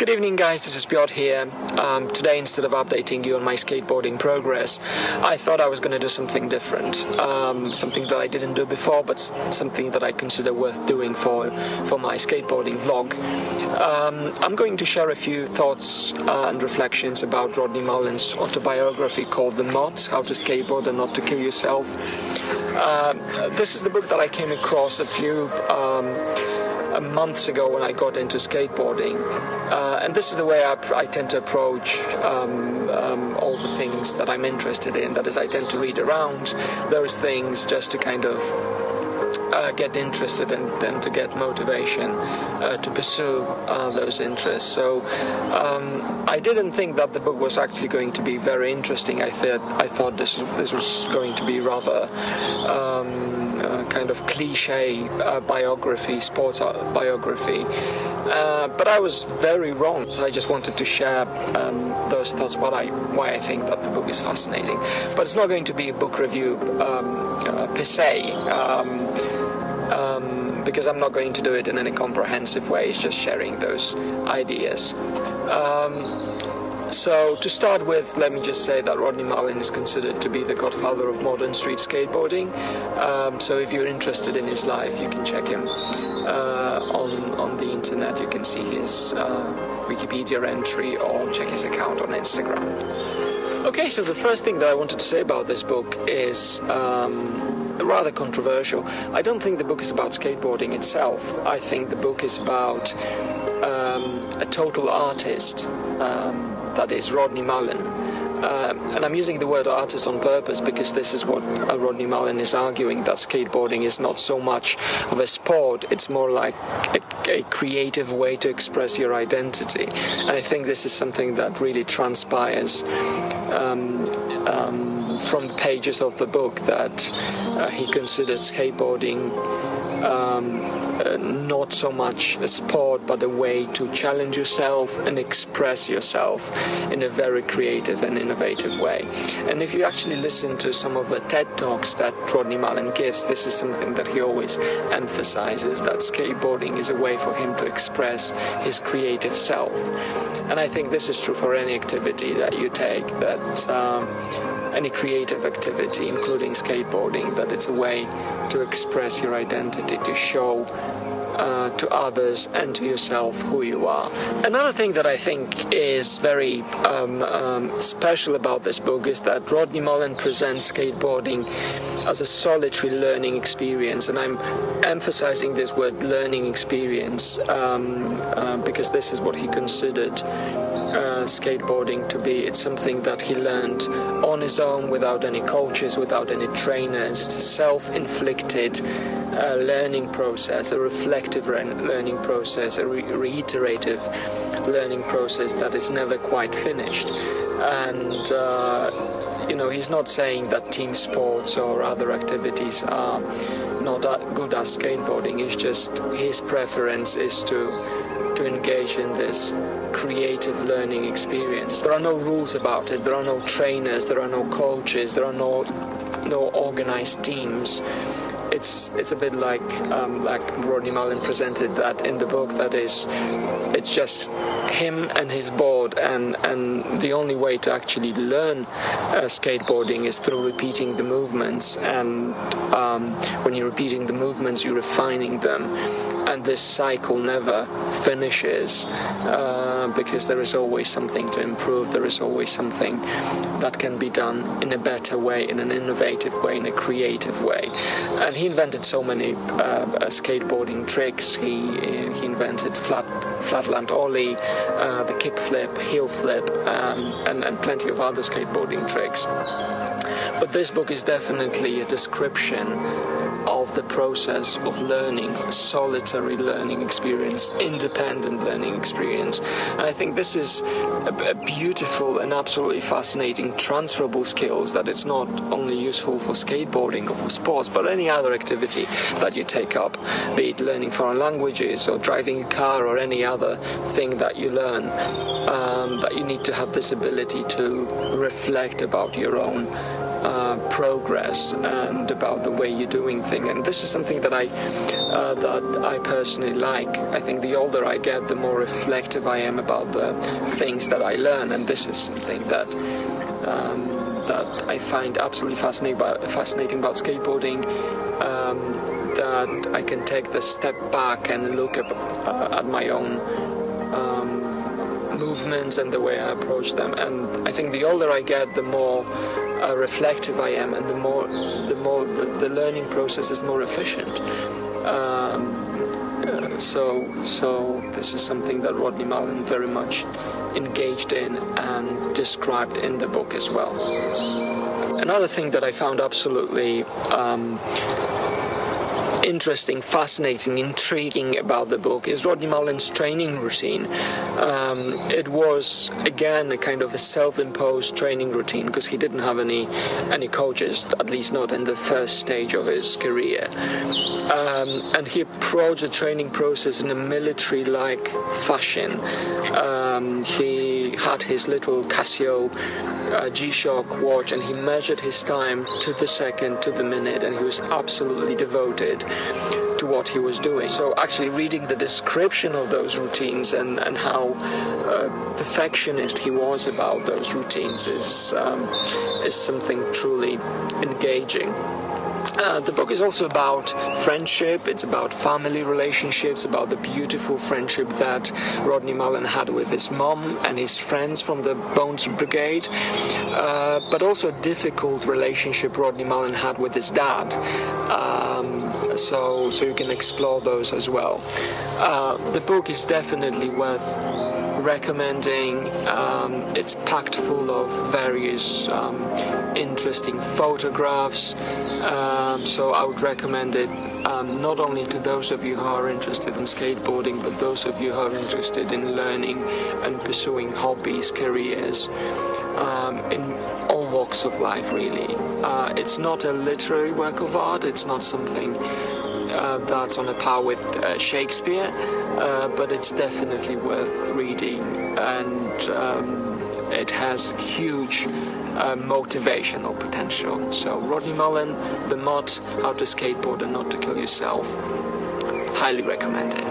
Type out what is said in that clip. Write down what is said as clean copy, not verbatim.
Good evening, guys, this is Piotr here. Today, instead of updating you on my skateboarding progress, I thought I was going to do something different, something that I didn't do before, but something that I consider worth doing for my skateboarding vlog. I'm going to share a few thoughts and reflections about Rodney Mullen's autobiography called The Mutt, How to Skateboard and Not to Kill Yourself. This is the book that I came across a few months ago when I got into skateboarding, and this is the way I tend to approach all the things that I'm interested in. That is, I tend to read around those things just to kind of get interested and then to get motivation to pursue those interests. So I didn't think that the book was actually going to be very interesting. I thought this was going to be rather kind of cliche biography, sports biography. But I was very wrong, so I just wanted to share those thoughts, why I think that the book is fascinating. But it's not going to be a book review per se, because I'm not going to do it in any comprehensive way. It's just sharing those ideas. So to start with, let me just say that Rodney Mullen is considered to be the godfather of modern street skateboarding. So if you're interested in his life, you can check him on the internet. You can see his Wikipedia entry or check his account on Instagram. Okay, so the first thing that I wanted to say about this book is rather controversial. I don't think the book is about skateboarding itself. I think the book is about a total artist, that is Rodney Mullen. And I'm using the word artist on purpose because this is what Rodney Mullen is arguing, that skateboarding is not so much of a sport, it's more like a creative way to express your identity. And I think this is something that really transpires from the pages of the book, that he considers skateboarding not so much a sport, but a way to challenge yourself and express yourself in a very creative and innovative way. And if you actually listen to some of the TED Talks that Rodney Mullen gives, this is something that he always emphasizes, that skateboarding is a way for him to express his creative self. And I think this is true for any activity that you take, that any creative activity, including skateboarding, that it's a way to express your identity, to show to others and to yourself who you are. Another thing that I think is very special about this book is that Rodney Mullen presents skateboarding as a solitary learning experience, and I'm emphasizing this word learning experience because this is what he considered skateboarding to be. It's something that he learned on his own, without any coaches, without any trainers. It's a self-inflicted learning process, a reflective learning process, a reiterative learning process that is never quite finished. And he's not saying that team sports or other activities are not good as skateboarding. It's just his preference is to engage in this creative learning experience. There are no rules about it. There are no trainers. There are no coaches. There are no organized teams. It's a bit like Rodney Mullen presented that in the book. That is, it's just him and his board, and the only way to actually learn skateboarding is through repeating the movements. And when you're repeating the movements, you're refining them. And this cycle never finishes because there is always something to improve. There is always something that can be done in a better way, in an innovative way, in a creative way. And he invented so many skateboarding tricks. He invented flatland ollie, the kickflip, heel flip, and plenty of other skateboarding tricks. But this book is definitely a description of the process of learning, a solitary learning experience, independent learning experience. And I think this is a beautiful and absolutely fascinating transferable skills, that it's not only useful for skateboarding or for sports, but any other activity that you take up, be it learning foreign languages or driving a car or any other thing that you learn, that you need to have this ability to reflect about your own progress and about the way you're doing things. And this is something that I personally like. I think the older I get, the more reflective I am about the things that I learn, and this is something that I find absolutely fascinating about skateboarding. That I can take the step back and look at my own movements and the way I approach them. And I think the older I get, the more reflective I am, and the more the learning process is more efficient. So this is something that Rodney Mullen very much engaged in and described in the book as well. Another thing that I found absolutely interesting, fascinating, intriguing about the book is Rodney Mullen's training routine. It was, again, a kind of a self-imposed training routine, because he didn't have any coaches, at least not in the first stage of his career. And he approached the training process in a military-like fashion. He had his little Casio G-Shock watch, and he measured his time to the second, to the minute, and he was absolutely devoted to what he was doing. So actually reading the description of those routines and how perfectionist he was about those routines is something truly engaging. The book is also about friendship, it's about family relationships, about the beautiful friendship that Rodney Mullen had with his mom and his friends from the Bones Brigade, but also a difficult relationship Rodney Mullen had with his dad. So you can explore those as well. The book is definitely worth recommending. It's packed full of various interesting photographs, so I would recommend it not only to those of you who are interested in skateboarding, but those of you who are interested in learning and pursuing hobbies, careers, in all walks of life, really. It's not a literary work of art, it's not something that's on a par with Shakespeare, but it's definitely worth reading, and it has huge motivational potential. So Rodney Mullen, The Mutt, How to Skateboard and Not to Kill Yourself, highly recommended.